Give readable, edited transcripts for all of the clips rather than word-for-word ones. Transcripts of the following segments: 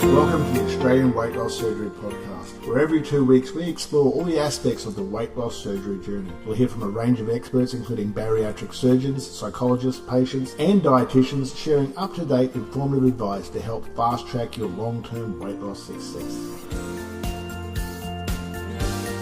Welcome to the Australian Weight Loss Surgery Podcast, where every 2 weeks we explore all the aspects of the weight loss surgery journey. We'll hear from a range of experts, including bariatric surgeons, psychologists, patients, and dietitians, sharing up-to-date informative advice to help fast-track your long-term weight loss success.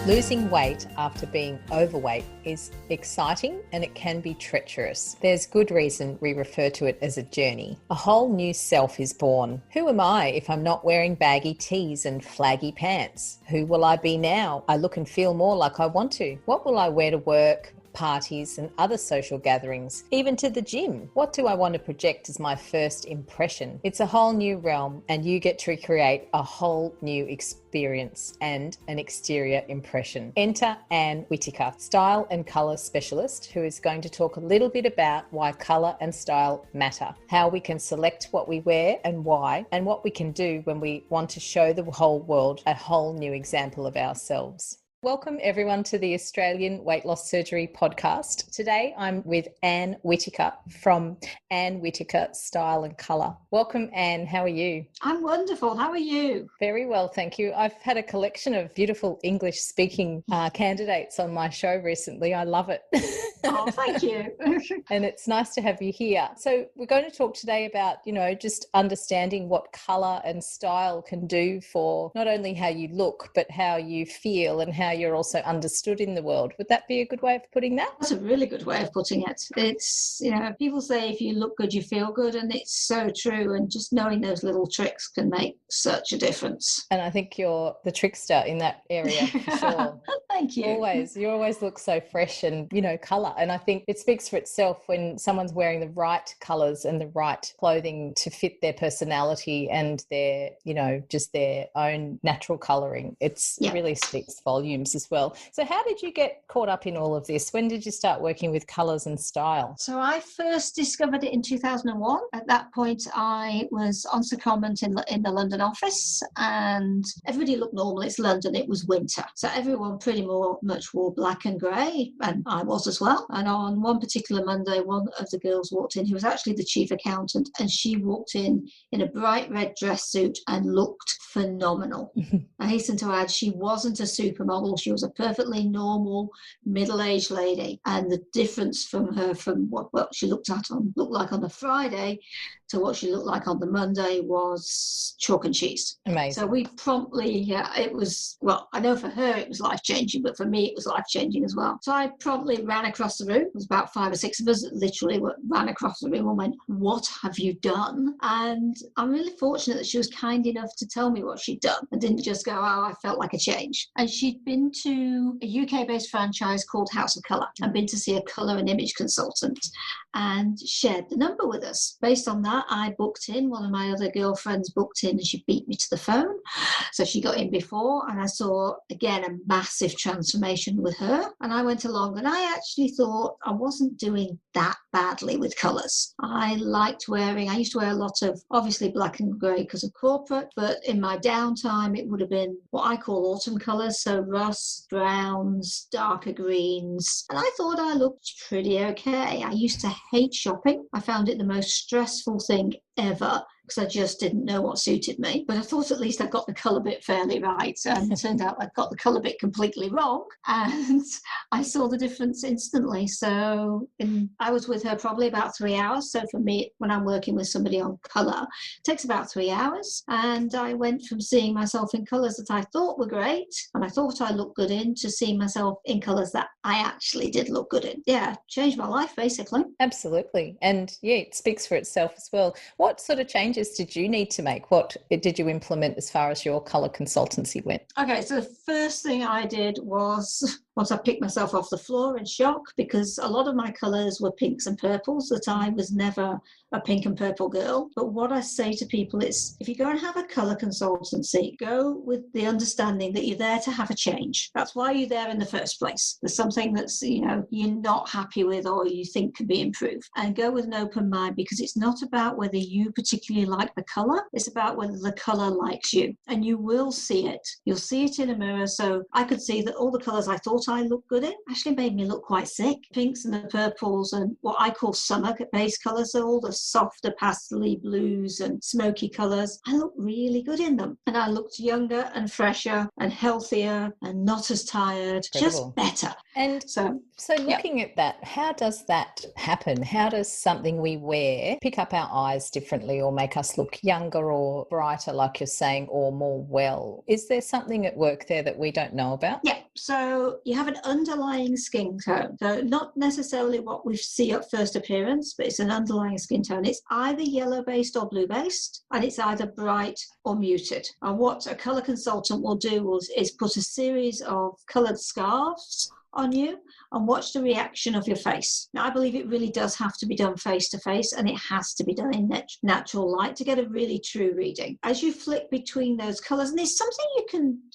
Losing weight after being overweight is exciting and it can be treacherous. There's good reason we refer to it as a journey. A whole new self is born. Who am I if I'm not wearing baggy tees and flaggy pants? Who will I be now? I look and feel more like I want to. What will I wear to work, parties and other social gatherings, even to the gym? What do I want to project as my first impression? It's a whole new realm and you get to create a whole new experience and an exterior impression. Enter Ann Whitaker, style and colour specialist, who is going to talk a little bit about why colour and style matter, how we can select what we wear and why, and what we can do when we want to show the whole world a whole new example of ourselves. Welcome everyone to the Australian Weight Loss Surgery Podcast. Today I'm with Ann Whitaker from Ann Whitaker Style and Colour. Welcome Ann, how are you? I'm wonderful, how are you? Very well, thank you. I've had a collection of beautiful English speaking candidates on my show recently. I love it. Oh, thank you. And it's nice to have you here. So we're going to talk today about, just understanding what colour and style can do for not only how you look, but how you feel and how you're also understood in the world. Would that be a good way of putting that? That's a really good way of putting it. It's, people say if you look good, you feel good, and it's so true. And just knowing those little tricks can make such a difference. And I think you're the trickster in that area for sure. Thank you. You always look so fresh and, colour. And I think it speaks for itself when someone's wearing the right colours and the right clothing to fit their personality and their, just their own natural colouring. It really speaks volumes as well. So how did you get caught up in all of this? When did you start working with colours and style? So I first discovered it in 2001. At that point, I was on secondment in the London office and everybody looked normal. It's London. It was winter. So everyone pretty much wore black and grey, and I was as well. And on one particular Monday, one of the girls walked in who was actually the chief accountant, and she walked in a bright red dress suit and looked phenomenal. I hasten to add, she wasn't a supermodel. She was a perfectly normal middle-aged lady, and the difference from her from what she looked like on the Friday to what she looked like on the Monday was chalk and cheese. Amazing. So we promptly, it was, I know for her it was life-changing, but for me it was life-changing as well. So I promptly ran across the room. It was about 5 or 6 of us that literally ran across the room and went, "What have you done?" And I'm really fortunate that she was kind enough to tell me what she'd done and didn't just go, "Oh, I felt like a change." And she'd been to a UK-based franchise called House of Colour and been to see a colour and image consultant and shared the number with us. Based on that, I booked in. One of my other girlfriends booked in and she beat me to the phone. So she got in before and I saw, again, a massive transformation with her. And I went along and I actually thought I wasn't doing that badly with colours. I used to wear a lot of, obviously, black and grey because of corporate, but in my downtime, it would have been what I call autumn colours. So rust, browns, darker greens. And I thought I looked pretty okay. I used to hate shopping. I found it the most stressful thing ever because I just didn't know what suited me. But I thought at least I got the colour bit fairly right. And it turned out I got the colour bit completely wrong. And I saw the difference instantly. So I was with her probably about 3 hours. So for me, when I'm working with somebody on colour, it takes about 3 hours. And I went from seeing myself in colours that I thought were great and I thought I looked good in to seeing myself in colours that I actually did look good in. Yeah, changed my life basically. Absolutely. And it speaks for itself as well. What sort of changes did you need to make? What did you implement as far as your colour consultancy went? Okay, so the first thing I did was, once I picked myself off the floor in shock, because a lot of my colours were pinks and purples, that I was never a pink and purple girl. But what I say to people is, if you go and have a colour consultancy, go with the understanding that you're there to have a change. That's why you're there in the first place. There's something that's, you're not happy with or you think could be improved. And go with an open mind, because it's not about whether you particularly necessarily like the colour. It's about whether the colour likes you. And you will see it. You'll see it in a mirror. So I could see that all the colours I thought I looked good in actually made me look quite sick. Pinks and the purples and what I call summer-based colours, so all the softer pastel blues and smoky colours, I looked really good in them. And I looked younger and fresher and healthier and not as tired, Incredible. just better. And so looking at that, how does that happen? How does something we wear pick up our eyes differently or make us look younger or brighter, like you're saying, or more well? Is there something at work there that we don't know about? Yeah, so you have an underlying skin tone. So not necessarily what we see at first appearance, but it's an underlying skin tone. It's either yellow-based or blue-based, and it's either bright or muted. And what a colour consultant will do is put a series of coloured scarves on you and watch the reaction of your face. Now, I believe it really does have to be done face to face, and it has to be done in natural light to get a really true reading. As you flick between those colours, and it's something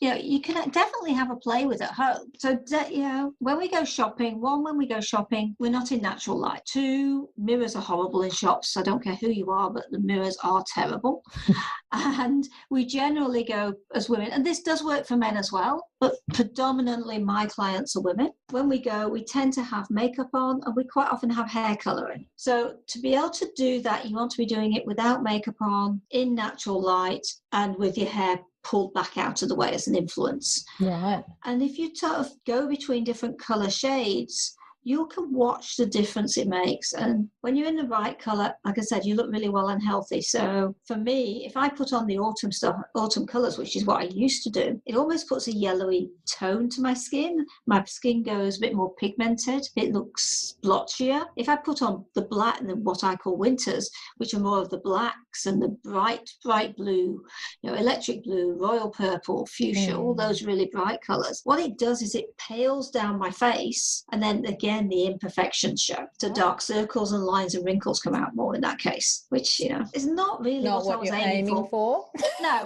you can definitely have a play with at home. So, when we go shopping, we're not in natural light. 2, mirrors are horrible in shops. I don't care who you are, but the mirrors are terrible. And we generally go as women, and this does work for men as well, but predominantly my clients are women. When we go, we tend to have makeup on, and we quite often have hair colouring. So to be able to do that, you want to be doing it without makeup on, in natural light, and with your hair pulled back out of the way as an influence. Right. And if you sort of go between different colour shades, you can watch the difference it makes. And when you're in the right colour, like I said, you look really well and healthy. So for me, if I put on the autumn colours, which is what I used to do, it almost puts a yellowy tone to my skin. My skin goes a bit more pigmented. It looks blotchier. If I put on the black, what I call winters, which are more of the blacks and the bright blue, electric blue, royal purple, fuchsia, all those really bright colours, what it does is it pales down my face, and then again, the imperfections show. So dark circles and lines and wrinkles come out more in that case, which, is not really not what I was you're aiming for. No.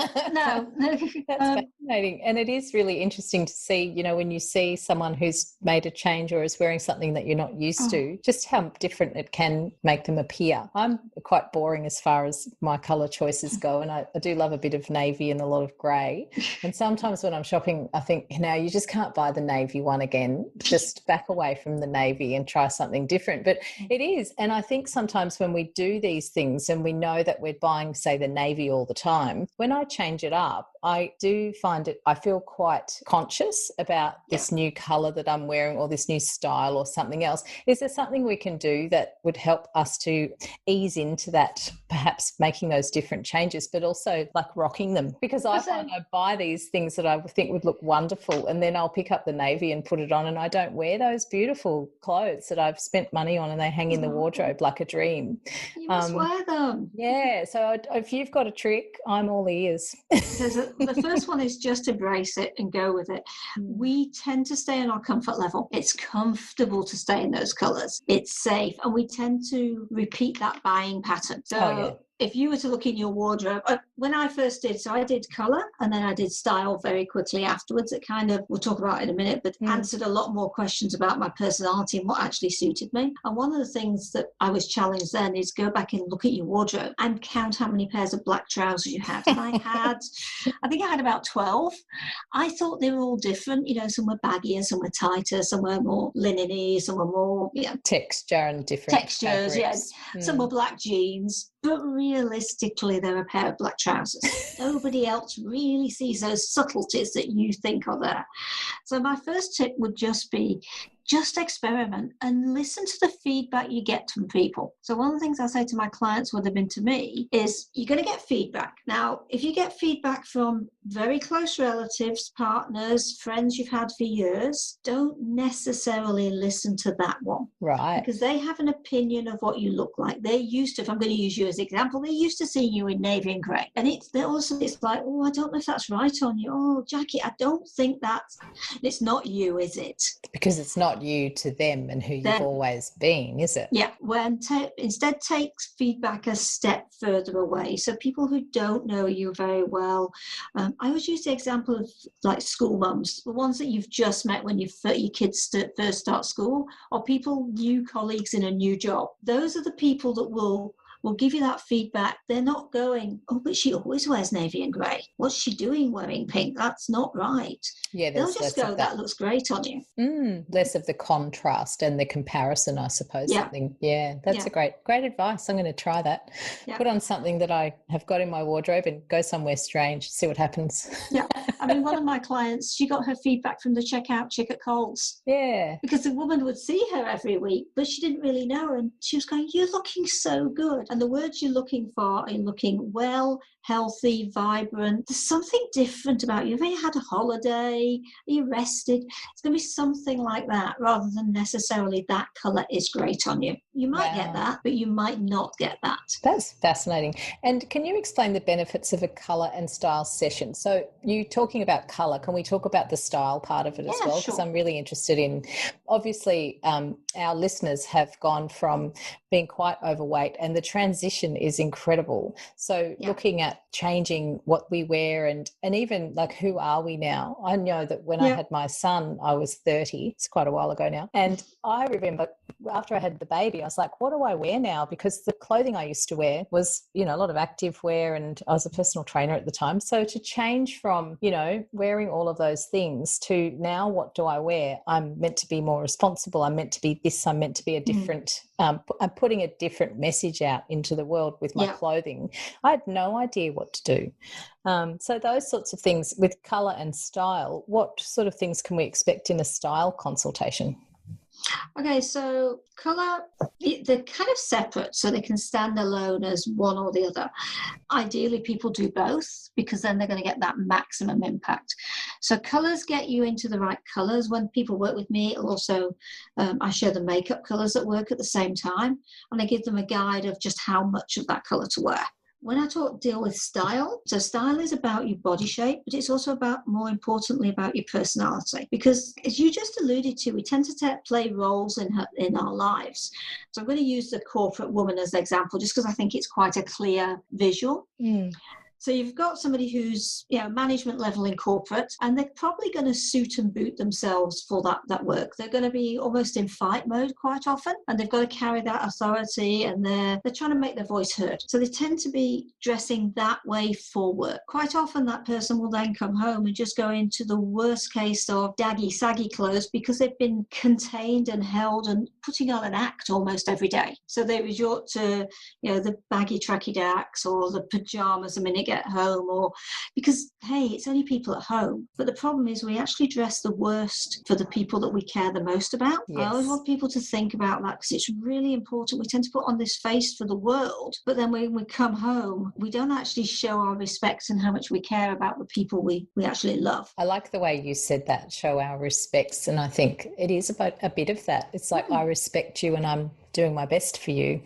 That's fascinating. And it is really interesting to see, when you see someone who's made a change or is wearing something that you're not used to, just how different it can make them appear. I'm quite boring as far as my colour choices go, and I do love a bit of navy and a lot of grey. And sometimes when I'm shopping, I think, you just can't buy the navy one again. Just back away from the navy and try something different. But it is. And I think sometimes when we do these things and we know that we're buying, say, the navy all the time, when I change it up, I do find it, I feel quite conscious about this new colour that I'm wearing or this new style or something else. Is there something we can do that would help us to ease into that, perhaps making those different changes, but also like rocking them? Because I find I buy these things that I think would look wonderful, and then I'll pick up the navy and put it on, and I don't wear those beautiful clothes that I've spent money on, and they hang in the wardrobe like a dream. You must wear them. Yeah. So if you've got a trick, I'm all ears. The first one is just embrace it and go with it. We tend to stay in our comfort level. It's comfortable to stay in those colours. It's safe. And we tend to repeat that buying pattern. So if you were to look in your wardrobe, when I first did, so I did colour and then I did style very quickly afterwards. It kind of, we'll talk about it in a minute, but answered a lot more questions about my personality and what actually suited me. And one of the things that I was challenged then is go back and look at your wardrobe and count how many pairs of black trousers you had. And I think I had about 12. I thought they were all different. Some were baggier, some were tighter, some were more linen-y, some were more, texture and different textures, fabrics. Some were black jeans. But realistically, they're a pair of black trousers. Nobody else really sees those subtleties that you think are there. So my first tip would just be, just experiment and listen to the feedback you get from people. So one of the things I say to my clients when they've been to me is you're going to get feedback. Now, if you get feedback from very close relatives, partners, friends you've had for years, don't necessarily listen to that one. Right. Because they have an opinion of what you look like. They're used to, if I'm going to use you as an example, they're used to seeing you in navy and grey. And it's like, oh, I don't know if that's right on you. Oh, Jackie, I don't think it's not you, is it? Because it's not you to them and who you've always been, is it? Yeah. Instead takes feedback a step further away. So people who don't know you very well, I always use the example of like school mums, the ones that you've just met when your kids first start school, or new colleagues in a new job. Those are the people that will will give you that feedback. They're not going, oh, but she always wears navy and grey. What's she doing wearing pink? That's not right. Yeah, They'll just go, that looks great on you. Less of the contrast and the comparison, I suppose. Yeah. Something. Yeah, that's a great advice. I'm going to try that. Yeah. Put on something that I have got in my wardrobe and go somewhere strange, see what happens. Yeah. I mean, one of my clients, she got her feedback from the checkout chick at Coles. Yeah. Because the woman would see her every week, but she didn't really know her. And she was going, you're looking so good. And the words you're looking for are looking well, healthy, vibrant. There's something different about you. Have you had a holiday? Are you rested? It's going to be something like that rather than necessarily that colour is great on you. You might get that, but you might not get that. That's fascinating. And can you explain the benefits of a colour and style session? So you talking about colour, can we talk about the style part of it as well? Because I'm really interested in, obviously, our listeners have gone from being quite overweight and the transition is incredible. So looking at changing what we wear and even like, who are we now? I know that when I had my son, I was 30. It's quite a while ago now. And I remember after I had the baby, I was like, what do I wear now? Because the clothing I used to wear was, a lot of active wear, and I was a personal trainer at the time. So to change from, wearing all of those things to now, what do I wear? I'm meant to be more responsible. I'm meant to be this. I'm meant to be a different, I'm putting a different message out into the world with my clothing. I had no idea what to do. So those sorts of things with colour and style, what sort of things can we expect in a style consultation? Okay, so colour, they're kind of separate, so they can stand alone as one or the other. Ideally, people do both because then they're going to get that maximum impact. So colours get you into the right colours. When people work with me, it'll also, I share the makeup colours that work at the same time, and I give them a guide of just how much of that colour to wear. When I deal with style, so style is about your body shape, but it's also about, more importantly, about your personality. Because as you just alluded to, we tend to play roles in our lives. So I'm going to use the corporate woman as an example, just because I think it's quite a clear visual. So you've got somebody who's, management level in corporate, and they're probably going to suit and boot themselves for that work. They're going to be almost in fight mode quite often, and they've got to carry that authority, and they're trying to make their voice heard. So they tend to be dressing that way for work. Quite often that person will then come home and just go into the worst case of daggy, saggy clothes because they've been contained and held and putting on an act almost every day. So they resort to, the baggy tracky dacks or the pajamas the minute at home, or because it's only people at home. But the problem is we actually dress the worst for the people that we care the most about. I always want people to think about that because it's really important. We tend to put on this face for the world, but then when we come home, we don't actually show our respect and how much we care about the people we actually love. I like the way you said that, show our respects, and I think it is about a bit of that. It's like I respect you and I'm doing my best for you.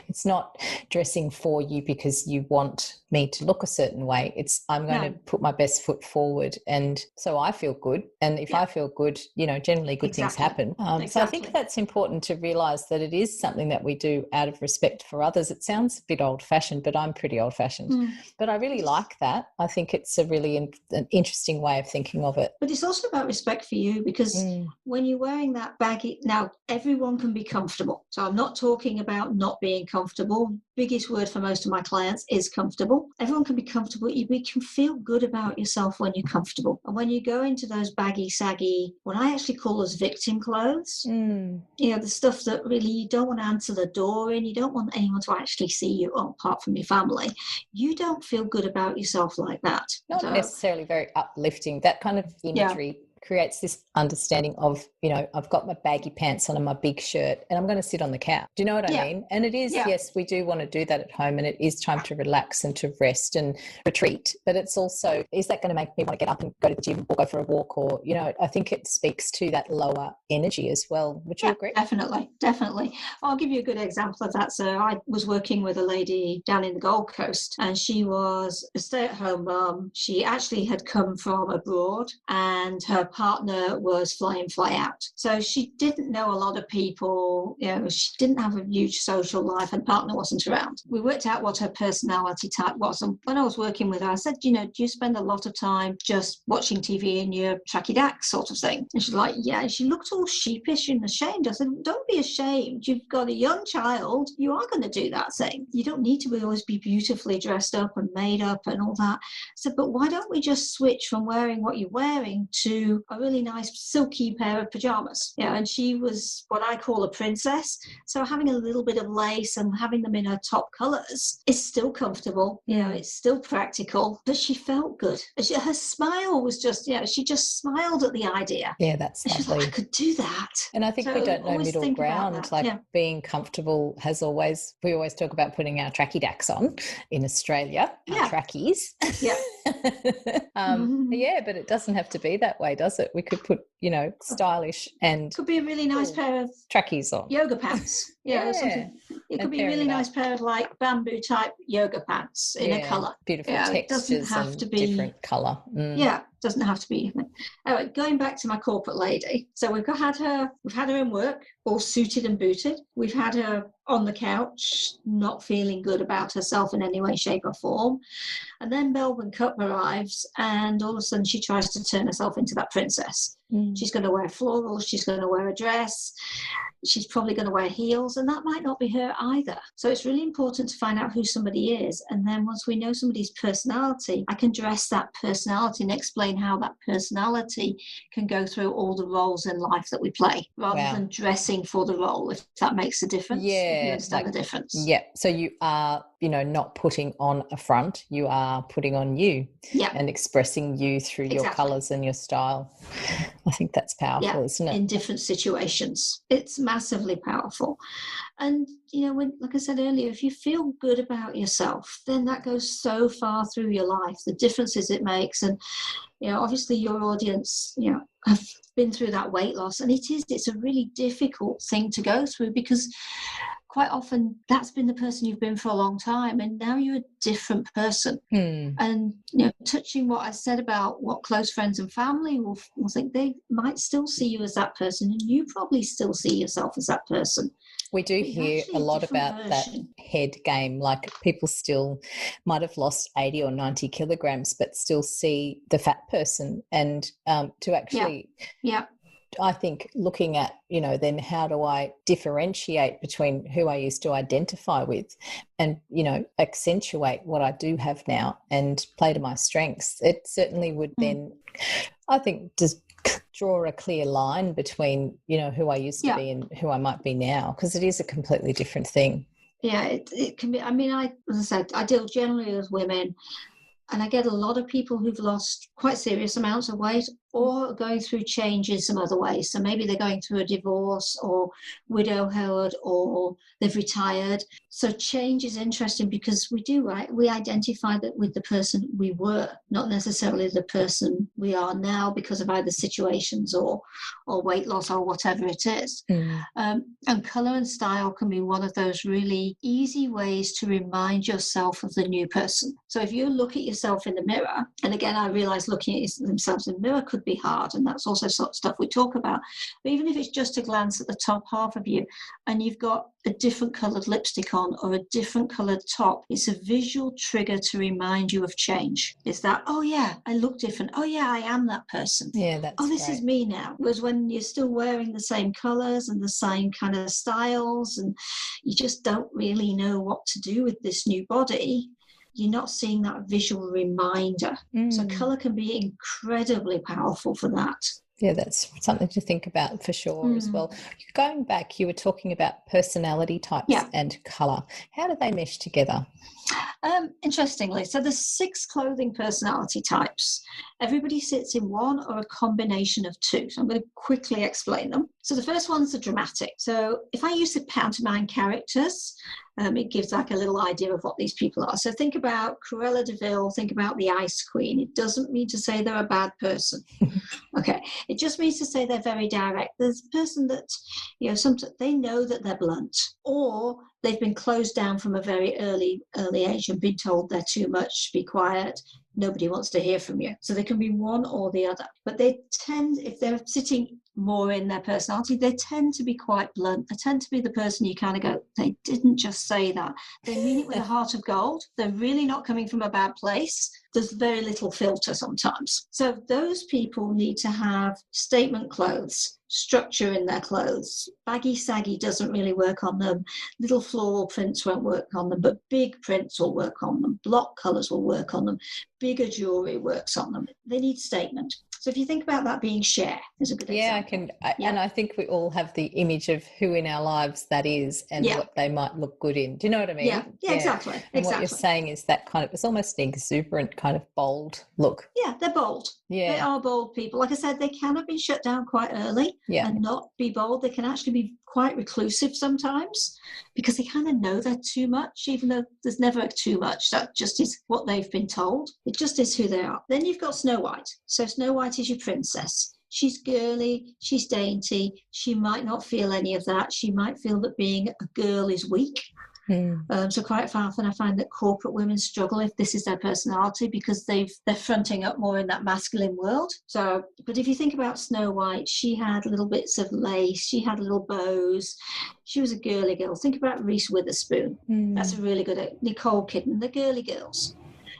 It's not dressing for you because you want me to look a certain way. It's I'm going to put my best foot forward, and so I feel good. And if I feel good, generally good things happen. So I think that's important to realise that it is something that we do out of respect for others. It sounds a bit old-fashioned, but I'm pretty old-fashioned. But I really like that. I think it's a really an interesting way of thinking of it. But it's also about respect for you, because when you're wearing that baggy, now everyone can be comfortable. So I'm not talking about not being comfortable. Biggest word for most of my clients is comfortable. Everyone can be comfortable. You can feel good about yourself when you're comfortable. And when you go into those baggy, saggy, what I actually call those victim clothes, the stuff that really you don't want to answer the door in, you don't want anyone to actually see you, apart from your family. You don't feel good about yourself like that. Not necessarily very uplifting. That kind of imagery creates this understanding of, I've got my baggy pants on and my big shirt and I'm going to sit on the couch. Do you know what I mean? And it is, yes, we do want to do that at home, and it is time to relax and to rest and retreat. But it's also, is that going to make me want to get up and go to the gym or go for a walk? Or, I think it speaks to that lower energy as well. Would you agree? Definitely. I'll give you a good example of that. So I was working with a lady down in the Gold Coast, and she was a stay-at-home mum. She actually had come from abroad, and her partner was fly in, fly out. So she didn't know a lot of people, she didn't have a huge social life and partner wasn't around. We worked out what her personality type was. And when I was working with her, I said, do you spend a lot of time just watching TV in your tracky dack sort of thing? And she's like, yeah. And she looked all sheepish and ashamed. I said, don't be ashamed. You've got a young child. You are going to do that thing. You don't need to always be beautifully dressed up and made up and all that. I said, but why don't we just switch from wearing what you're wearing to a really nice silky pair of pajamas? And she was what I call a princess. So having a little bit of lace and having them in her top colours is still comfortable. It's still practical, but she felt good. Her smile was just, she just smiled at the idea. Yeah, that's lovely. She's like, I could do that. And I think we don't know middle ground. Being comfortable we always talk about putting our tracky dacks on in Australia, our trackies. Yeah. Yeah, but it doesn't have to be that way, does it? We could put, stylish and could be a really nice pair of trackies on. Yoga pants. Something. It could be a really nice pair of bamboo type yoga pants in a colour. Beautiful textures. It doesn't have to be different colour. Doesn't have to be. Anyway, going back to my corporate lady. So we've had her in work, all suited and booted. We've had her on the couch, not feeling good about herself in any way, shape or form. And then Melbourne Cup arrives and all of a sudden she tries to turn herself into that princess. She's going to wear florals, she's going to wear a dress, she's probably going to wear heels, and that might not be her either. So it's really important to find out who somebody is. And then once we know somebody's personality, I can dress that personality and explain how that personality can go through all the roles in life that we play, rather than dressing for the role, if that makes a difference. Yeah. You understand the difference? Yeah. So you are, not putting on a front, you are putting on you and expressing you through your colours and your style. I think that's powerful, isn't it? In different situations. It's massively powerful. And, like I said earlier, if you feel good about yourself, then that goes so far through your life, the differences it makes. And, obviously your audience, have been through that weight loss. And it's a really difficult thing to go through because quite often that's been the person you've been for a long time and now you're a different person. And touching what I said about what close friends and family will think, they might still see you as that person and you probably still see yourself as that person. We do hear a lot about that head game, like people still might have lost 80 or 90 kilograms but still see the fat person. And to actually I think looking at, then how do I differentiate between who I used to identify with and, accentuate what I do have now and play to my strengths. It certainly would then, I think, just draw a clear line between, who I used to be and who I might be now, because it is a completely different thing. Yeah, it can be. I mean, as I said, I deal generally with women. And I get a lot of people who've lost quite serious amounts of weight or are going through change in some other ways. So maybe they're going through a divorce or widowhood or they've retired. So change is interesting because we identify that with the person we were, not necessarily the person we are now because of either situations or weight loss or whatever it is. And colour and style can be one of those really easy ways to remind yourself of the new person. So if you look at yourself in the mirror, and again, I realise looking at themselves in the mirror could be hard, and that's also sort of stuff we talk about. But even if it's just a glance at the top half of you and you've got a different coloured lipstick on or a different coloured top, it's a visual trigger to remind you of change. It's that, oh yeah, I look different. Oh yeah, I am that person. Yeah, that's this great. Is me now. Whereas when you're still wearing the same colours and the same kind of styles and you just don't really know what to do with this new body, you're not seeing that visual reminder. So colour can be incredibly powerful for that. Yeah, that's something to think about for sure as well. Going back, you were talking about personality types and colour. How do they mesh together? Interestingly, so there's 6 clothing personality types. Everybody sits in one or a combination of 2. So I'm going to quickly explain them. So the first one's the dramatic. So if I use the pantomime characters, it gives like a little idea of what these people are. So think about Cruella de Vil, think about the Ice Queen. It doesn't mean to say they're a bad person. Okay. It just means to say they're very direct. There's a person that, sometimes they know that they're blunt, or they've been closed down from a very early age and been told they're too much, be quiet, nobody wants to hear from you. So they can be one or the other. But they tend, if they're sitting more in their personality, they tend to be quite blunt. They tend to be the person you kind of go, they didn't just say that. They mean it with a heart of gold. They're really not coming from a bad place. There's very little filter sometimes. So those people need to have statement clothes, structure in their clothes. Baggy, saggy doesn't really work on them. Little floral prints won't work on them, but big prints will work on them. Block colours will work on them. Bigger jewellery works on them. They need statement. So if you think about that being share, is a good example. And I think we all have the image of who in our lives that is and what they might look good in. Do you know what I mean? Yeah, exactly. And what you're saying is that kind of, it's almost an exuberant kind of bold look. Yeah, they're bold. Yeah. They are bold people. Like I said, they can have been shut down quite early and not be bold. They can actually be quite reclusive sometimes because they kind of know they're too much, even though there's never too much. That just is what they've been told. It just is who they are. Then you've got Snow White. So Snow White is your princess. She's girly, she's dainty. She might not feel any of that. She might feel that being a girl is weak. So quite often I find that corporate women struggle if this is their personality because they're fronting up more in that masculine world. So, but if you think about Snow White, she had little bits of lace, she had little bows, she was a girly girl. Think about Reese Witherspoon. That's a really good, Nicole Kidman, the girly girls.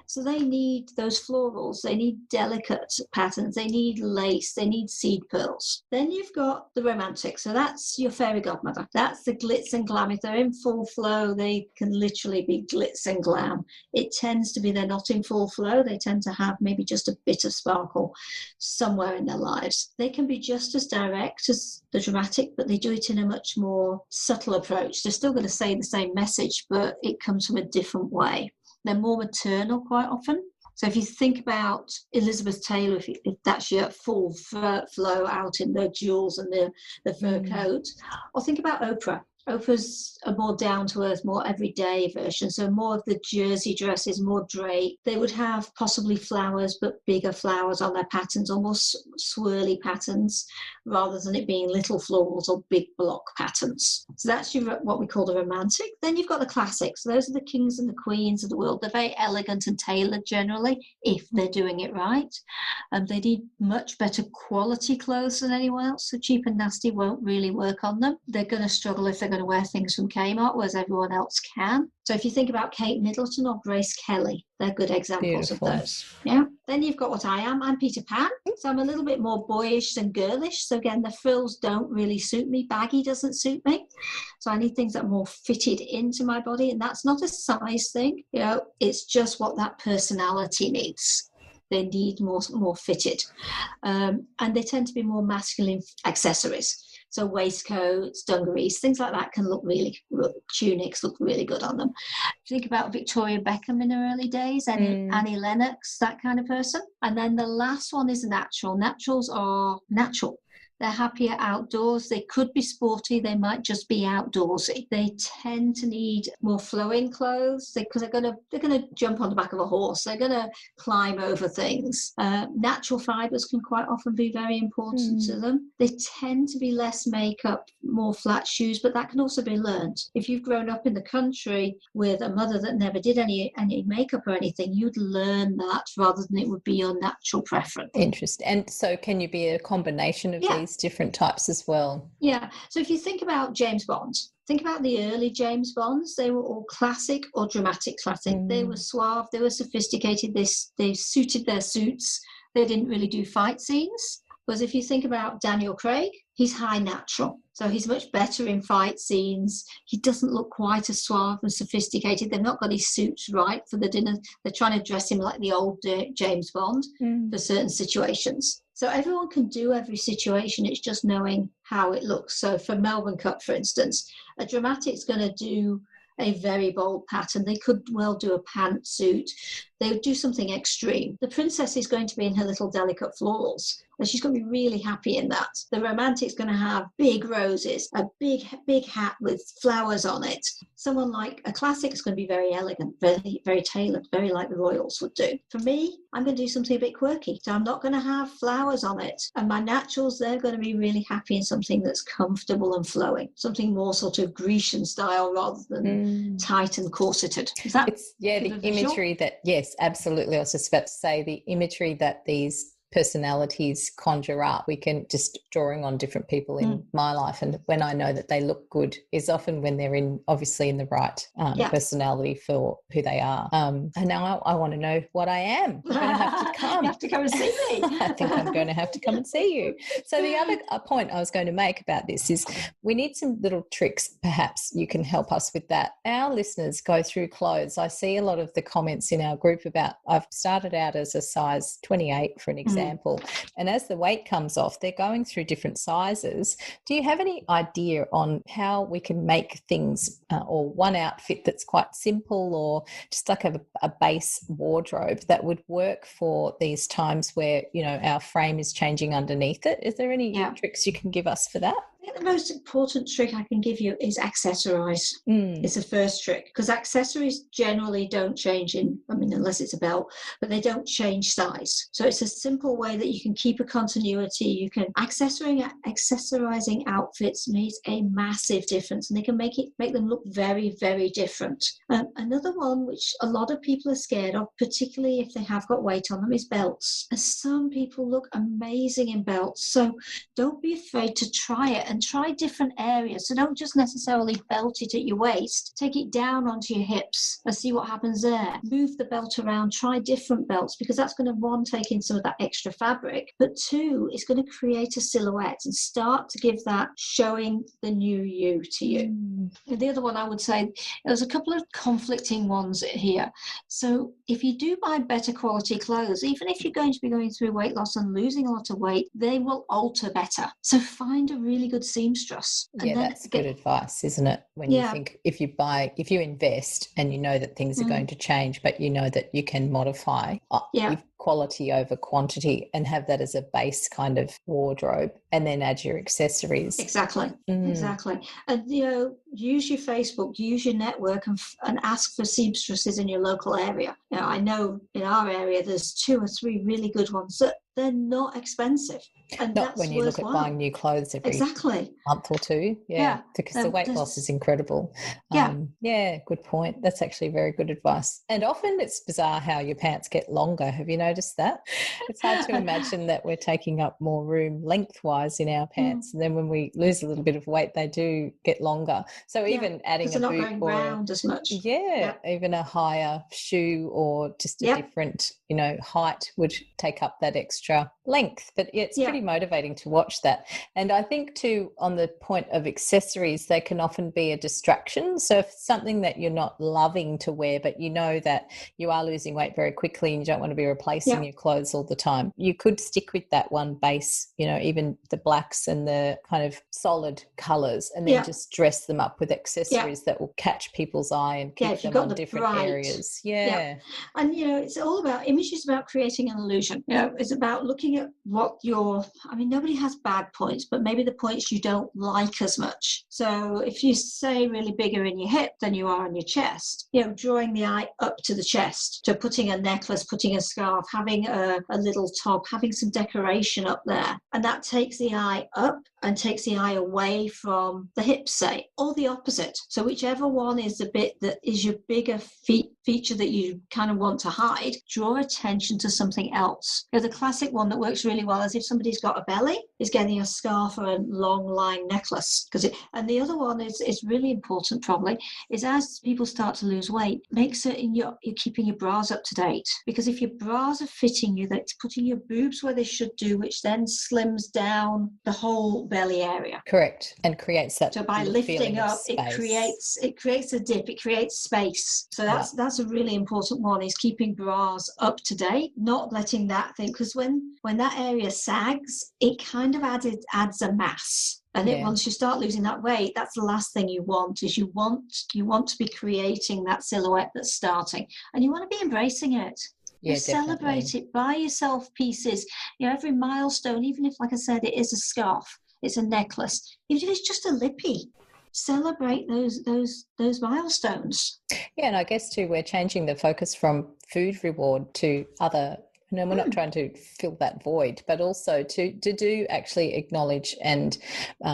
So they need those florals, they need delicate patterns, they need lace, they need seed pearls. Then you've got the romantic. So that's your fairy godmother. That's the glitz and glam. If they're in full flow, they can literally be glitz and glam. It tends to be they're not in full flow. They tend to have maybe just a bit of sparkle somewhere in their lives. They can be just as direct as the dramatic, but they do it in a much more subtle approach. They're still going to say the same message, but it comes from a different way. They're more maternal quite often. So if you think about Elizabeth Taylor, if that's your full flow out in the jewels and the fur coat, or think about Oprah. Oprah's a more down-to-earth, more everyday version. So more of the jersey dresses, more drape. They would have possibly flowers, but bigger flowers on their patterns, almost swirly patterns, rather than it being little florals or big block patterns. So that's what we call the romantic. Then you've got the classics. Those are the kings and the queens of the world. They're very elegant and tailored generally, if they're doing it right. They need much better quality clothes than anyone else. So cheap and nasty won't really work on them. They're going to struggle if they're going to wear things from Kmart, whereas everyone else can. So if you think about Kate Middleton or Grace Kelly, they're good examples of those. Yeah. Then you've got what I am. I'm Peter Pan. So I'm a little bit more boyish than girlish. So again, the frills don't really suit me. Baggy doesn't suit me. So I need things that are more fitted into my body. And that's not a size thing. You know, it's just what that personality needs. They need more fitted. And they tend to be more masculine accessories. So waistcoats, dungarees, things like that can look really, tunics look really good on them. Think about Victoria Beckham in her early days, and Annie Lennox, that kind of person. And then the last one is natural. Naturals are natural. They're happier outdoors. They could be sporty. They might just be outdoorsy. They tend to need more flowing clothes because they're gonna jump on the back of a horse. They're gonna climb over things. Natural fibers can quite often be very important to them. They tend to be less makeup, more flat shoes, but that can also be learned. If you've grown up in the country with a mother that never did any makeup or anything, you'd learn that rather than it would be your natural preference. Interesting. And so can you be a combination of these different types as well? Yeah. So if you think about James Bond, think about the early James Bonds. They were all classic or dramatic classic. They were suave. They were sophisticated. They suited their suits. They didn't really do fight scenes. Whereas if you think about Daniel Craig, he's high natural. So he's much better in fight scenes. He doesn't look quite as suave and sophisticated. They've not got his suits right for the dinner. They're trying to dress him like the old James Bond for certain situations. So everyone can do every situation. It's just knowing how it looks. So for Melbourne Cup, for instance, a dramatic's going to do a very bold pattern. They could well do a pantsuit. They would do something extreme. The princess is going to be in her little delicate florals, and she's going to be really happy in that. The romantic's going to have big roses, a big hat with flowers on it. Someone like a classic is going to be very elegant, very, very tailored, very like the royals would do. For me, I'm going to do something a bit quirky. So I'm not going to have flowers on it. And my naturals, they're going to be really happy in something that's comfortable and flowing, something more sort of Grecian style rather than tight and corseted. Is that the imagery that, yes, Yes, absolutely. I was just about to say the imagery that these personalities conjure up, we can just drawing on different people in my life, and when I know that they look good is often when they're obviously in the right personality for who they are. And now I want to know what I am. You're going to have to come. You have to come and see me. I think I'm going to have to come and see you. So the other point I was going to make about this is we need some little tricks. Perhaps you can help us with that. Our listeners go through clothes. I see a lot of the comments in our group about I've started out as a size 28 for an example. And as the weight comes off, they're going through different sizes. Do you have any idea on how we can make things or one outfit that's quite simple or just like a base wardrobe that would work for these times where, you know, our frame is changing underneath it? Is there any tricks you can give us for that? I think the most important trick I can give you is accessorize. It's the first trick, because accessories generally don't change unless it's a belt, but they don't change size. So it's a simple way that you can keep a continuity. You can accessorizing outfits makes a massive difference, and they can make them look very, very different. Another one which a lot of people are scared of, particularly if they have got weight on them, is belts. And some people look amazing in belts. So don't be afraid to try it and try different areas. So don't just necessarily belt it at your waist. Take it down onto your hips and see what happens there. Move the belt around, try different belts, because that's going to, one, take in some of that extra fabric, but two, it's going to create a silhouette and start to give that showing the new you to you. And the other one I would say, there's a couple of conflicting ones here. So if you do buy better quality clothes, even if you're going to be going through weight loss and losing a lot of weight, they will alter better. So find a really good seamstress. Yeah, that's good advice, isn't it? When you think if you invest and you know that things are going to change, but you know that you can modify quality over quantity and have that as a base kind of wardrobe, and then add your accessories. Exactly. And use your Facebook, use your network, and ask for seamstresses in your local area. Now, I know in our area there's 2 or 3 really good ones that they're not expensive. And not when you look at buying new clothes every month or two. Because the weight loss is incredible. Good point. That's actually very good advice. And often it's bizarre how your pants get longer. Have you noticed that? It's hard to imagine that we're taking up more room lengthwise in our pants, and then when we lose a little bit of weight, they do get longer. So even adding a boot, not going round as much. Even a higher shoe or just a different, height would take up that extra length. But it's pretty motivating to watch that. And I think too, on the point of accessories, they can often be a distraction. So if it's something that you're not loving to wear, but you know that you are losing weight very quickly and you don't want to be replacing your clothes all the time, you could stick with that one base, even the blacks and the kind of solid colours, and then just dress them up with accessories that will catch people's eye and keep them on different areas. And it's all about image, is about creating an illusion. It's about looking at what nobody has bad points, but maybe the points you don't like as much. So if you say really bigger in your hip than you are in your chest, drawing the eye up to the chest, to putting a necklace, putting a scarf, having a little top, having some decoration up there, and that takes the eye up and takes the eye away from the hips, say, or the opposite. So whichever one is the bit that is your bigger feature that you kind of want to hide, draw attention to something else. The classic one that works really well is if somebody's got a belly, is getting a scarf or a long line necklace. And the other one is really important, probably, is as people start to lose weight, make certain you're keeping your bras up to date. Because if your bras are fitting you, that's putting your boobs where they should do, which then slims down the whole belly area. Correct. And creates that. So by lifting up, it creates a dip, it creates space. So that's a really important one, is keeping bras up to date, not letting that thing, because when that area sags, it kind of adds a mass. And once you start losing that weight, that's the last thing you want, is you want to be creating that silhouette that's starting, and you want to be embracing it. Celebrate it, buy yourself pieces. Every milestone, even if, like I said, it is a scarf, it's a necklace, even if it's just a lippy, celebrate those milestones. And I guess too, we're changing the focus from food reward to other And we're not trying to fill that void, but also to do actually acknowledge and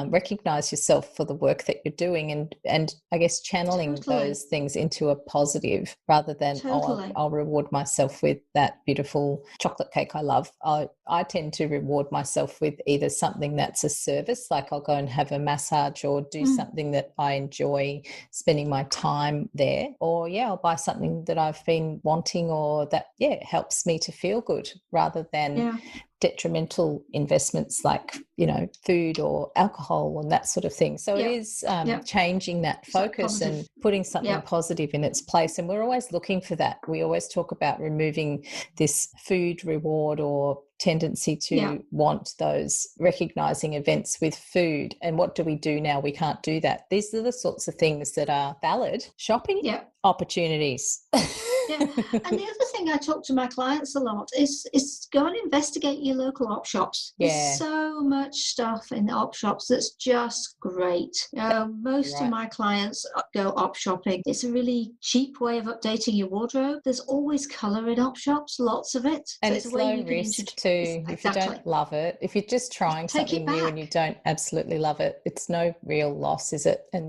recognize yourself for the work that you're doing, and I guess channeling those things into a positive rather than, I'll reward myself with that beautiful chocolate cake I love. I tend to reward myself with either something that's a service, like I'll go and have a massage or do something that I enjoy spending my time there, or I'll buy something that I've been wanting or that helps me to feel good, rather than detrimental investments like food or alcohol and that sort of thing. So it is changing that focus and putting something positive in its place, and we're always looking for that. We always talk about removing this food reward or tendency to want those recognizing events with food. And what do we do now? We can't do that. These are the sorts of things that are valid shopping opportunities. And the other thing I talk to my clients a lot is go and investigate your local op shops. There's so much stuff in the op shops that's just great. Most of my clients go op shopping. It's a really cheap way of updating your wardrobe. There's always colour in op shops, lots of it. And it's low risk too. If you don't love it, if you're just trying something new and you don't absolutely love it, it's no real loss, is it? And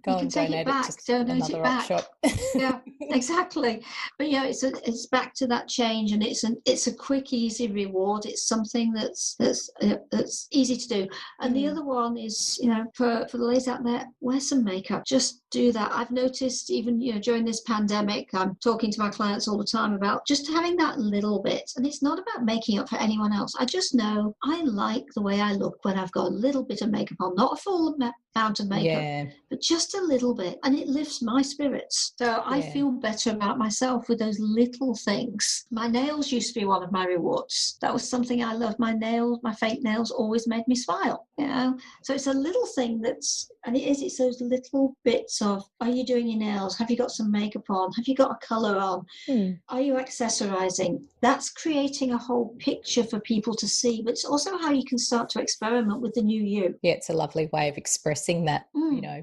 go and donate it to another op shop. Yeah, exactly. But it's back to that change, and it's a quick, easy reward. It's something that's easy to do. And the other one is, for the ladies out there, wear some makeup. Just do that. I've noticed even during this pandemic, I'm talking to my clients all the time about just having that little bit. And it's not about making up for anyone else. I just know I like the way I look when I've got a little bit of makeup on, not a full amount of makeup, but just a little bit, and it lifts my spirits. So I feel better about myself with those little things. My nails used to be one of my rewards. That was something I loved. My fake nails always made me smile. So it's a little thing it's those little bits of, are you doing your nails? Have you got some makeup on? Have you got a colour on? Are you accessorizing? That's creating a whole picture for people to see, but it's also how you can start to experiment with the new you. Yeah, it's a lovely way of expressing that,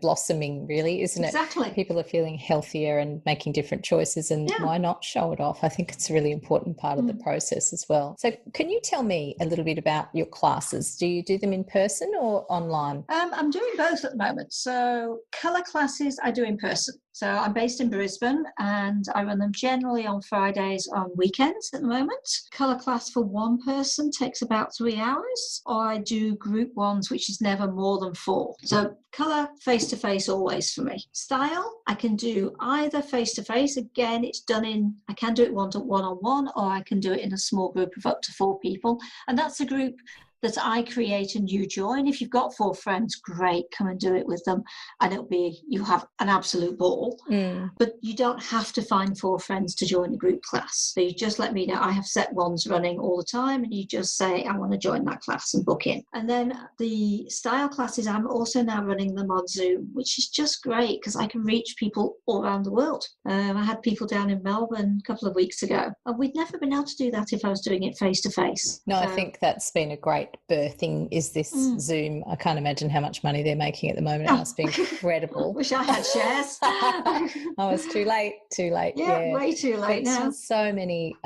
blossoming, really, isn't it? Exactly. People are feeling healthier and making different choices, and why not show it off? I think it's a really important part of the process as well. So can you tell me a little bit about your classes? Do you do them in person or online? I'm doing both at the moment. So colour classes I do in person. So I'm based in Brisbane, and I run them generally on Fridays on weekends at the moment. Colour class for one person takes about 3 hours, or I do group ones, which is never more than 4. So colour face-to-face always for me. Style, I can do either face-to-face. Again, I can do it one-on-one, or I can do it in a small group of up to 4 people. And that's a group that I create and you join. If you've got 4 friends, great, come and do it with them. And you'll have an absolute ball. But you don't have to find 4 friends to join a group class. So you just let me know. I have set ones running all the time, and you just say, I want to join that class, and book in. And then the style classes, I'm also now running them on Zoom, which is just great because I can reach people all around the world. I had people down in Melbourne a couple of weeks ago, and we'd never been able to do that if I was doing it face to face. No, I think that's been a great birthing, is this Zoom. I can't imagine how much money they're making at the moment. It must be incredible. Wish I had shares. Oh, it's too late. Yeah, way too late now. There's so many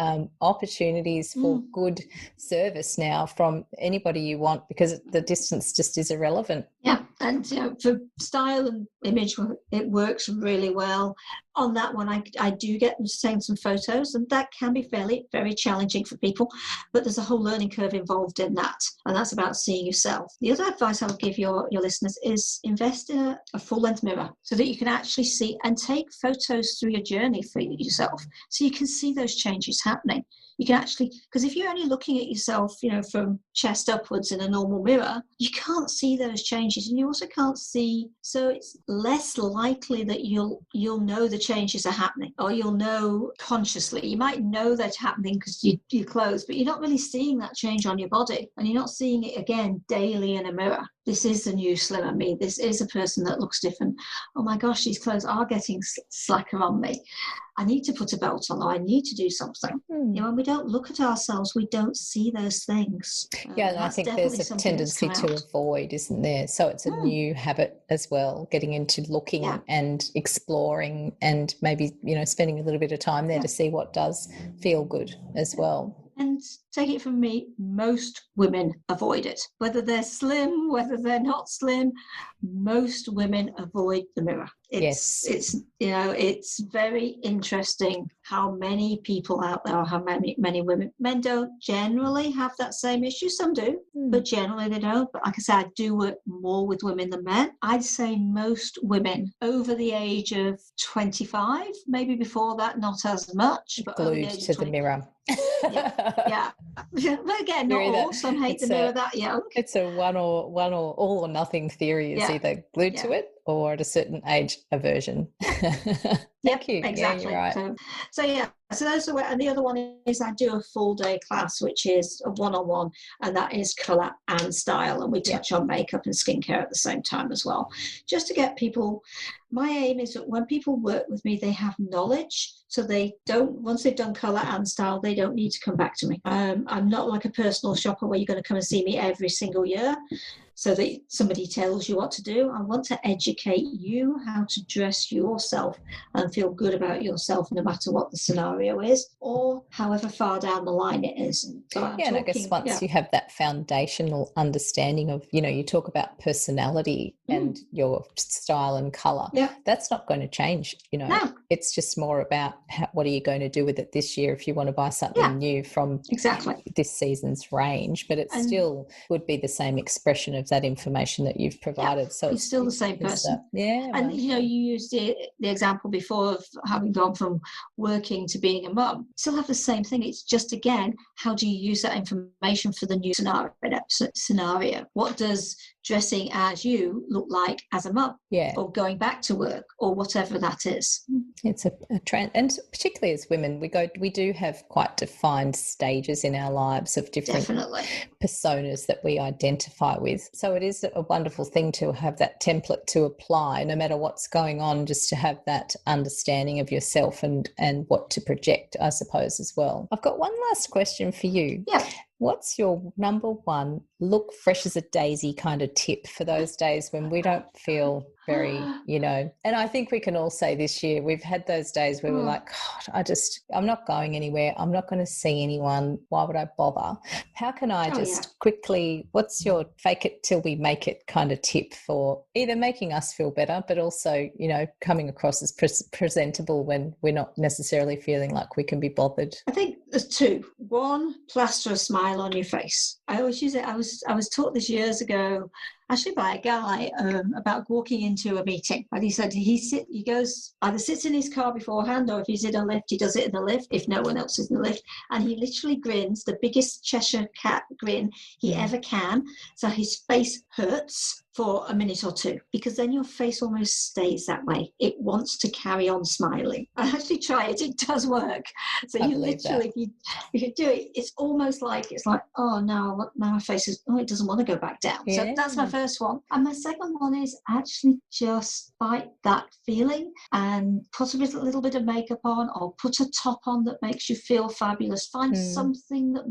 opportunities for good service now from anybody you want, because the distance just is irrelevant. Yeah, and for style and image, it works really well. On that one, I do get them to take some photos, and that can be very challenging for people, but there's a whole learning curve involved in that, and that's about seeing yourself. The other advice I would give your listeners is invest in a full-length mirror so that you can actually see and take photos through your journey for yourself, so you can see those changes happening. You can actually, because if you're only looking at yourself, from chest upwards in a normal mirror, you can't see those changes, and you also can't see, so it's less likely that you'll know the changes are happening, or you'll know consciously. You might know that's happening because your clothes, but you're not really seeing that change on your body, and you're not seeing it again daily in a mirror. This is the new slimmer me. This is a person that looks different. Oh my gosh, these clothes are getting slacker on me. I need to put a belt on, or I need to do something. When we don't look at ourselves, we don't see those things. And I think there's a tendency to avoid, isn't there? So it's a new habit as well, getting into looking and exploring, and maybe, spending a little bit of time there to see what does feel good as well. And take it from me, most women avoid it. Whether they're slim, whether they're not slim, most women avoid the mirror. It's very interesting how many people out there, how many women. Men don't generally have that same issue. Some do, but generally they don't. But like I said, I do work more with women than men. I'd say most women over the age of 25, maybe before that, not as much, but glued over the age to of the mirror. yeah. But again, not all. Some hate the mirror that young. It's a one or all or nothing theory. Is either glued to it or at a certain age aversion. Thank you. Exactly. Yeah, you're right. So those are, and the other one is I do a full day class, which is a one-on-one, and that is colour and style, and we touch on makeup and skincare at the same time as well, just to get people. My aim is that when people work with me, they have knowledge, so they don't, once they've done colour and style, they don't need to come back to me. I'm not like a personal shopper where you're going to come and see me every single year so that somebody tells you what to do. I want to educate you how to dress yourself and feel good about yourself no matter what the scenario is or however far down the line it is. So and I guess once you have that foundational understanding of, you talk about personality and your style and colour, that's not going to change. No. It's just more about what are you going to do with it this year if you want to buy something new from this season's range, but it still would be the same expression of that information that you've provided. So it's still the same person. And you used the example before of having gone from working to being a mum. Still have the same thing. It's just, again, how do you use that information for the new scenario? What does dressing as you look like as a mum, or going back to work, or whatever that is? It's a trend, and particularly as women, we do have quite defined stages in our lives of different personas that we identify with. So it is a wonderful thing to have that template to apply, no matter what's going on, just to have that understanding of yourself and what to project, I suppose, as well. I've got one last question for you. Yeah. What's your number one look fresh as a daisy kind of tip for those days when we don't feel very, and I think we can all say this year we've had those days where we're like, God, I'm not going anywhere. I'm not going to see anyone. Why would I bother? How can I quickly, what's your fake it till we make it kind of tip for either making us feel better, but also, coming across as presentable when we're not necessarily feeling like we can be bothered? I think there's two. One, plaster a smile on your face. I always use it. I was taught this years ago, actually by a guy, about walking into a meeting. And he said he goes, either sits in his car beforehand, or if he's in a lift, he does it in the lift, if no one else is in the lift. And he literally grins, the biggest Cheshire cat grin he ever can. So his face hurts for a minute or two, because then your face almost stays that way. It wants to carry on smiling. I actually try it. It does work. So you literally, if you do it, it's almost like, oh, now my face is, it doesn't want to go back down. So that's my first one. And my second one is actually just fight that feeling and put a little bit of makeup on, or put a top on that makes you feel fabulous. Find something that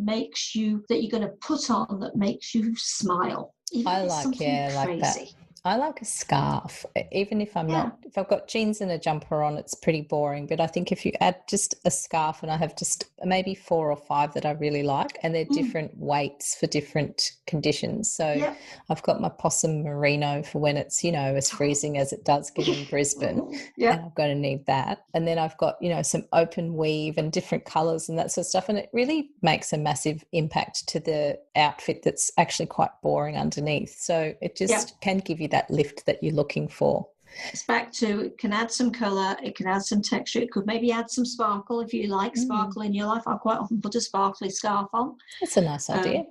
you're going to put on that makes you smile. I like that. I like a scarf, even if I'm not, if I've got jeans and a jumper on, it's pretty boring. But I think if you add just a scarf, and I have just maybe 4 or 5 that I really like, and they're different weights for different conditions. So I've got my possum merino for when it's, as freezing as it does get in Brisbane. And I'm going to need that. And then I've got, some open weave and different colours and that sort of stuff. And it really makes a massive impact to the outfit that's actually quite boring underneath. So it just can give you that lift that you're looking for. It's back to, it can add some colour, it can add some texture, it could maybe add some sparkle if you like sparkle in your life. I quite often put a sparkly scarf on. That's a nice idea.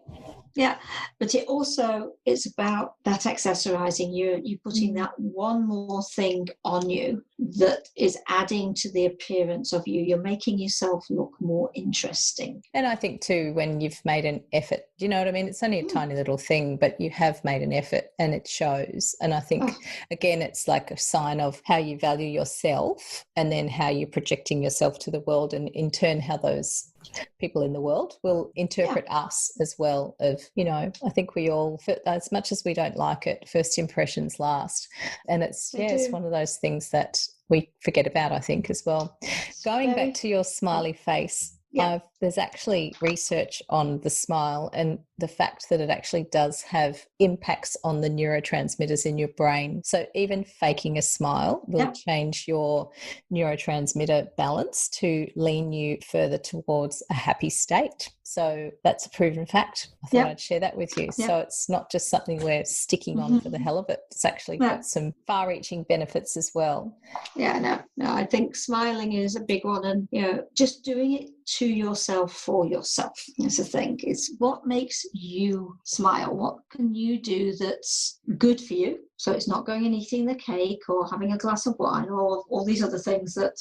But it's about that accessorising. You're putting that one more thing on you that is adding to the appearance of you. You're making yourself look more interesting. And I think too, when you've made an effort, do you know what I mean? It's only a tiny little thing, but you have made an effort and it shows. And I think, again, it's like a sign of how you value yourself, and then how you're projecting yourself to the world, and in turn how those people in the world will interpret us as well. Of, I think we all, as much as we don't like it, first impressions last. And it's one of those things that we forget about, I think, as well. Going back to your smiley face, There's actually research on the smile and the fact that it actually does have impacts on the neurotransmitters in your brain. So even faking a smile will change your neurotransmitter balance to lean you further towards a happy state. So that's a proven fact. I thought I'd share that with you. So it's not just something we're sticking on for the hell of it. It's actually got some far-reaching benefits as well. No, I think smiling is a big one, and just doing it to yourself for yourself is the thing. It's what makes you smile. What can you do that's good for you? So it's not going and eating the cake or having a glass of wine or all these other things that,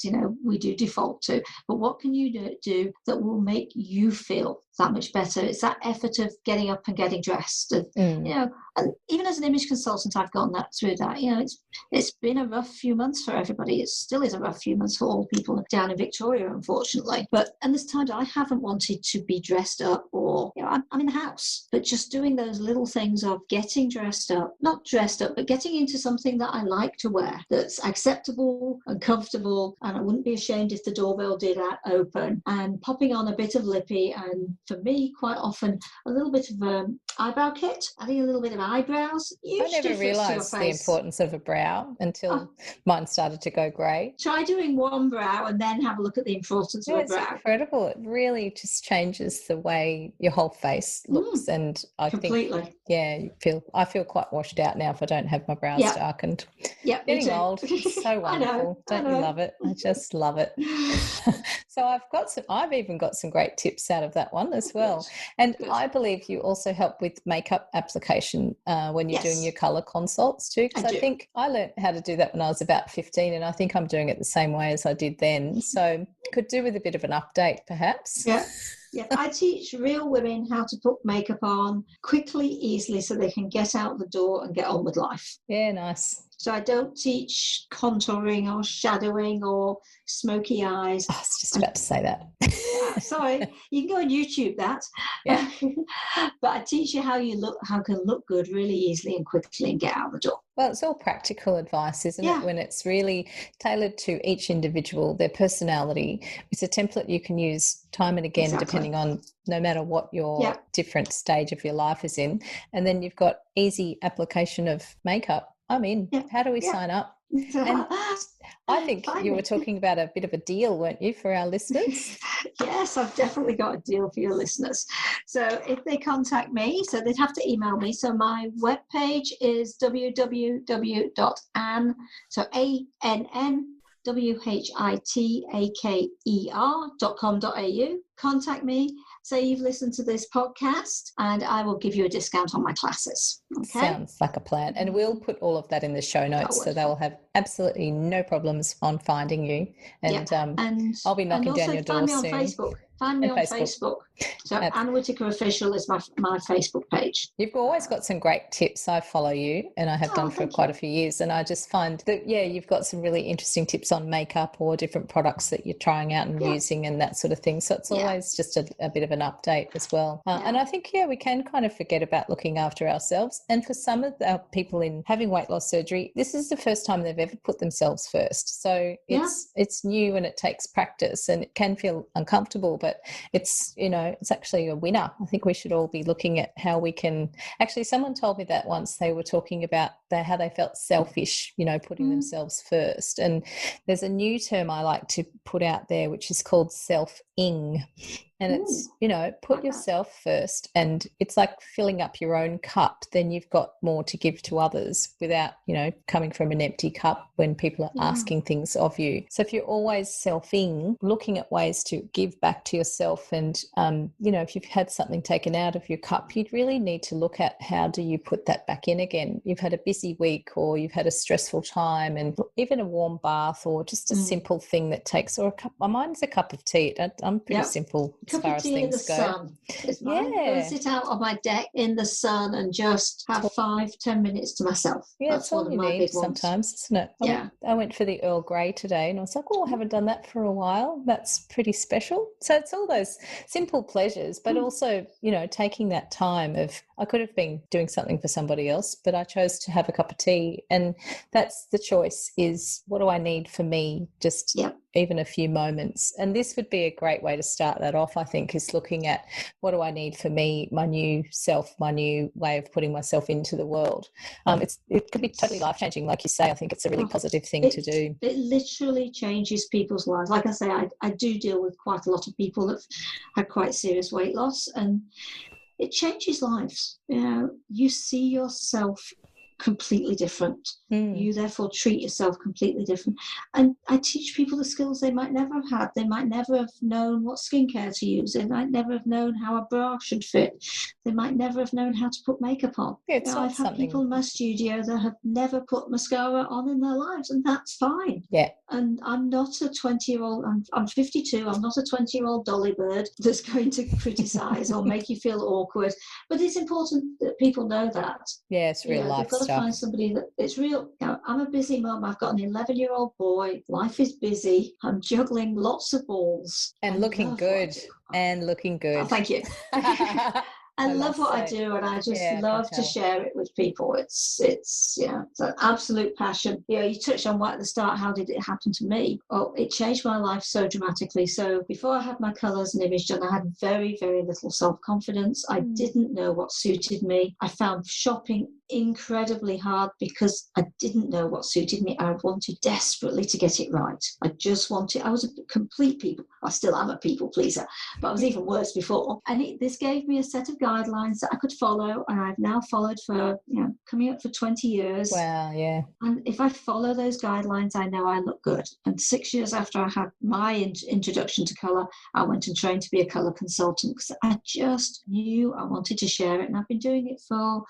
we do default to. But what can you do that will make you feel that much better? It's that effort of getting up and getting dressed. And, and even as an image consultant, I've gone through that. It's been a rough few months for everybody. It still is a rough few months for all people down in Victoria, unfortunately. And there's times I haven't wanted to be dressed up, or I'm in the house, but just doing those little things of getting dressed up, not dressed up, but getting into something that I like to wear, that's acceptable and comfortable, and I wouldn't be ashamed if the doorbell did open, and popping on a bit of lippy, and for me, quite often, a little bit of eyebrow kit, adding a little bit of eyebrows. I never realised the importance of a brow until mine started to go grey. Try doing one brow and then have a look at the importance of a brow. It's incredible. It really just changes the way your whole face looks. And I completely. think, I feel quite washed out now if I don't have my brows darkened. Getting old. It's so wonderful. Don't you love it? I just love it. So I've even got some great tips out of that one as well. And I believe you also help with makeup application when you're doing your colour consults too, because I think I learned how to do that when I was about 15, and I think I'm doing it the same way as I did then. So could do with a bit of an update perhaps. I teach real women how to put makeup on quickly, easily, so they can get out the door and get on with life. Nice. So I don't teach contouring or shadowing or smoky eyes. I was just about to say that. Sorry, you can go on YouTube that. But I teach you how can look good really easily and quickly and get out the door. Well, it's all practical advice, isn't it? When it's really tailored to each individual, their personality. It's a template you can use time and again, depending on no matter what your different stage of your life is in. And then you've got easy application of makeup. I'm in. How do we sign up? And I think you were talking about a bit of a deal, weren't you, for our listeners? Yes, I've definitely got a deal for your listeners. So if they contact me, so they'd have to email me. So my webpage is www.ann, so ANNWHITAKER.com.au. Contact me, say you've listened to this podcast, and I will give you a discount on my classes. Okay? Sounds like a plan. And we'll put all of that in the show notes, so they'll have absolutely no problems on finding you. And, and I'll be knocking down your door soon. Find me on Facebook. So Ann Whitaker Official is my Facebook page. You've always got some great tips. I follow you, and I have done for quite a few years. And I just find that, you've got some really interesting tips on makeup or different products that you're trying out and using and that sort of thing. So it's always just a bit of an update as well. And I think, we can kind of forget about looking after ourselves. And for some of our people in having weight loss surgery, this is the first time they've ever put themselves first. So it's new and it takes practice and it can feel uncomfortable, but it's actually a winner. I think we should all be looking at how we can. Actually, someone told me that once. They were talking about how they felt selfish, putting themselves first. And there's a new term I like to put out there, which is called self-ing. And it's, put yourself first, and it's like filling up your own cup. Then you've got more to give to others without, coming from an empty cup when people are asking things of you. So if you're always selfing, looking at ways to give back to yourself, and, if you've had something taken out of your cup, you'd really need to look at how do you put that back in again. You've had a busy week, or you've had a stressful time, and even a warm bath, or just a simple thing that takes, or mine's a cup of tea. I'm pretty simple. As far as things go. Sun. Go sit out on my deck in the sun and just have 5-10 minutes to myself. That's all you need sometimes, isn't it? I went for the Earl Grey today, and I was like, I haven't done that for a while. That's pretty special. So it's all those simple pleasures, but also, taking that time of, I could have been doing something for somebody else, but I chose to have a cup of tea. And that's the choice, is what do I need for me? Just even a few moments. And this would be a great way to start that off, I think, is looking at what do I need for me, my new self, my new way of putting myself into the world. It could be totally life-changing, like you say. I think it's a really positive thing to do. It literally changes people's lives. Like I say, I do deal with quite a lot of people that have had quite serious weight loss, and it changes lives. You see yourself completely different. You therefore treat yourself completely different. And I teach people the skills they might never have had. They might never have known what skincare to use. They might never have known how a bra should fit. They might never have known how to put makeup on. I've had people in my studio that have never put mascara on in their lives, and that's fine. Yeah. And I'm not a 20-year-old, I'm 52, I'm not a 20-year-old dolly bird that's going to criticise or make you feel awkward. But it's important that people know that. Yeah, it's real life stuff. They've got to find somebody that it's real. I'm a busy mum. I've got an 11-year-old boy. Life is busy. I'm juggling lots of balls. And looking good. Oh, thank you. I love what I do, and I just love to share it with people. It's an absolute passion. You touched on right at the start, how did it happen to me? Oh, it changed my life so dramatically. So before I had my colours and image done, I had very, very little self-confidence. I didn't know what suited me. I found shopping incredibly hard because I didn't know what suited me. I wanted desperately to get it right. I was a complete people. I still am a people pleaser, but I was even worse before. And this gave me a set of guidelines that I could follow, and I've now followed for coming up for 20 years. Wow, yeah. And if I follow those guidelines, I know I look good. And 6 years after I had my introduction to colour, I went and trained to be a colour consultant because I just knew I wanted to share it, and I've been doing it for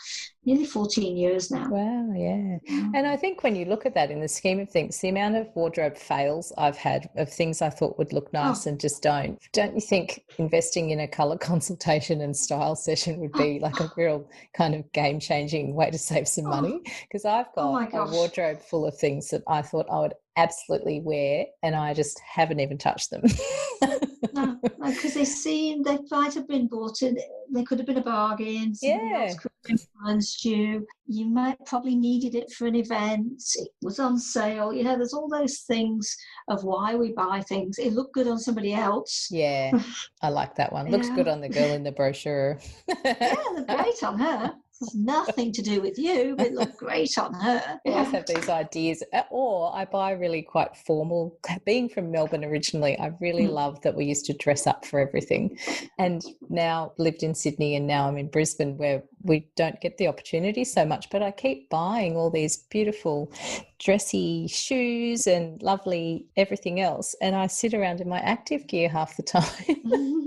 nearly 14 years now. Wow, yeah. And I think when you look at that in the scheme of things, the amount of wardrobe fails I've had of things I thought would look nice and just don't you think investing in a colour consultation and style session would be like a real kind of game-changing way to save some money? Because I've got a wardrobe full of things that I thought I would absolutely wear, and I just haven't even touched them. No, because they might have been bought in, they could have been a bargain, somebody else could have influenced you. You might probably needed it for an event, it was on sale. There's all those things of why we buy things. It looked good on somebody else. Yeah, I like that one. Looks good on the girl in the brochure. Yeah, they're great on her. It's nothing to do with you, but it looked great on her. I always have these ideas, or I buy really quite formal. Being from Melbourne originally, I really loved that we used to dress up for everything, and now lived in Sydney, and now I'm in Brisbane, where we don't get the opportunity so much, but I keep buying all these beautiful dressy shoes and lovely everything else, and I sit around in my active gear half the time.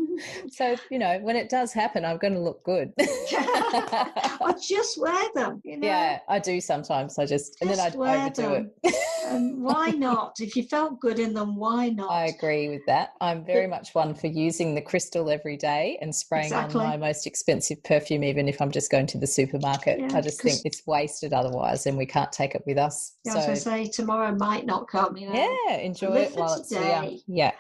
So, when it does happen, I'm going to look good. I just wear them, Yeah, I do sometimes. And then I overdo it. And why not? If you felt good in them, why not? I agree with that. I'm very much one for using the crystal every day and spraying on my most expensive perfume, even if I'm just going to the supermarket. I just think it's wasted otherwise, and we can't take it with us. Yeah, so, I was going to say, tomorrow might not come. Yeah, enjoy it while it's here. Yeah.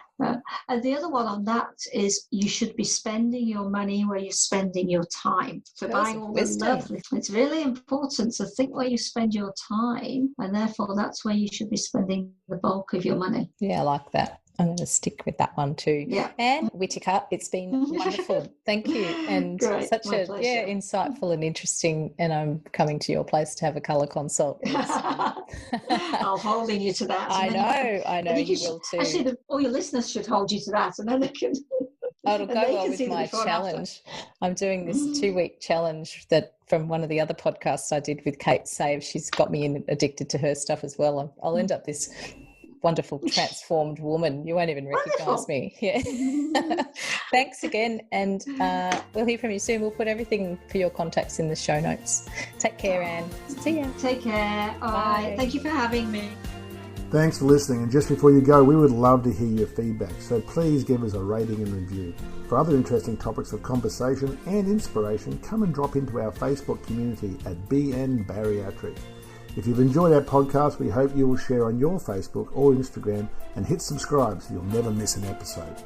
And the other one on that is you should be spending your money where you're spending your time. So buying all the lovely, it's really important to think where you spend your time, and therefore that's where you should be spending the bulk of your money. Yeah, I like that. I'm going to stick with that one too. Yeah. Ann Whitaker, it's been wonderful. Thank you. And such a insightful and interesting, and I'm coming to your place to have a colour consult. I'm holding you to that. I know you will too. Actually, all your listeners should hold you to that, and then they can... It'll go well with my challenge. I'm doing this 2-week challenge that from one of the other podcasts I did with Kate Save. She's got me addicted to her stuff as well. I'll end up this wonderful transformed woman. You won't even recognise me. Yeah. Thanks again, and we'll hear from you soon. We'll put everything for your contacts in the show notes. Take care, Anne. See ya. Take care. All right. Thank you for having me. Thanks for listening, and just before you go, we would love to hear your feedback, so please give us a rating and review. For other interesting topics of conversation and inspiration, come and drop into our Facebook community at BN Bariatric. If you've enjoyed our podcast, we hope you will share on your Facebook or Instagram and hit subscribe so you'll never miss an episode.